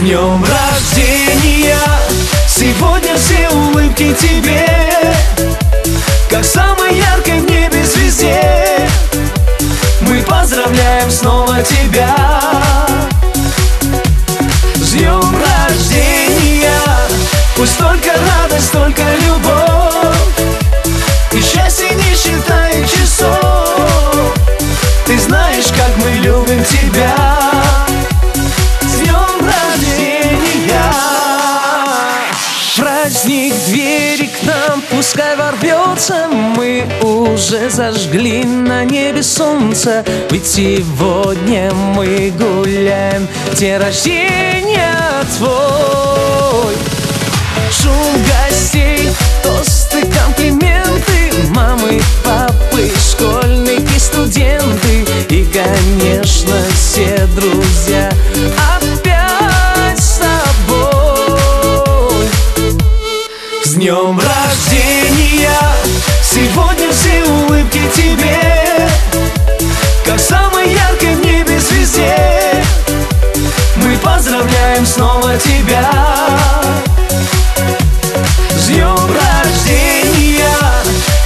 днем рождения! Сегодня все улыбки тебе, как самой яркой в небе звезде. Мы поздравляем снова тебя с днем рождения! Пусть только радость, только любовь, и счастье не считает часов. Ты знаешь, как мы любим тебя. Праздник двери к нам пускай ворвется. Мы уже зажгли на небе солнце, ведь сегодня мы гуляем, день рождения твой. Шум гостей, тосты, комплименты, мамы, папы, школьники, студенты и, конечно, все друзья опять с тобой. С днем рождения! Сегодня все улыбки тебе, как самой яркой в небе звезде. Мы поздравляем снова тебя с днем рождения!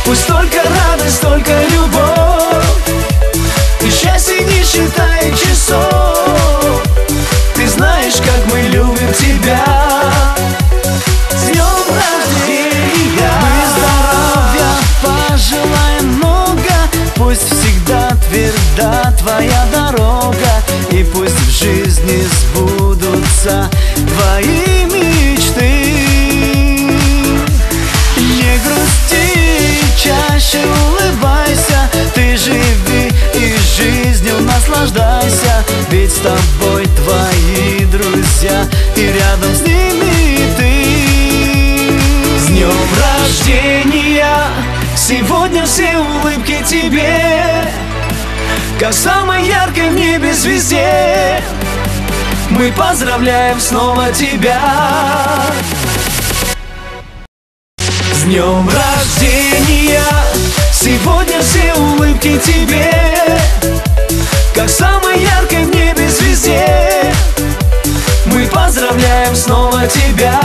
Пусть только радость, только любовь, и счастье не считает часов. Ты знаешь, как мы любим тебя. С днем рождения! Мы здоровья пожелаем много, пусть всегда тверда твоя дорога, и пусть в жизни сбудутся твои мечты. Не грусти, чаще улыбайся, ты живи и жизнью наслаждайся, ведь с тобой твои друзья, и рядом с ними ты. С днем рождения! Сегодня все улыбки тебе, как самой яркой в небе звезде. Мы поздравляем снова тебя с днем рождения! Сегодня все улыбки тебе, как самой яркой в небе звезде. Мы поздравляем снова тебя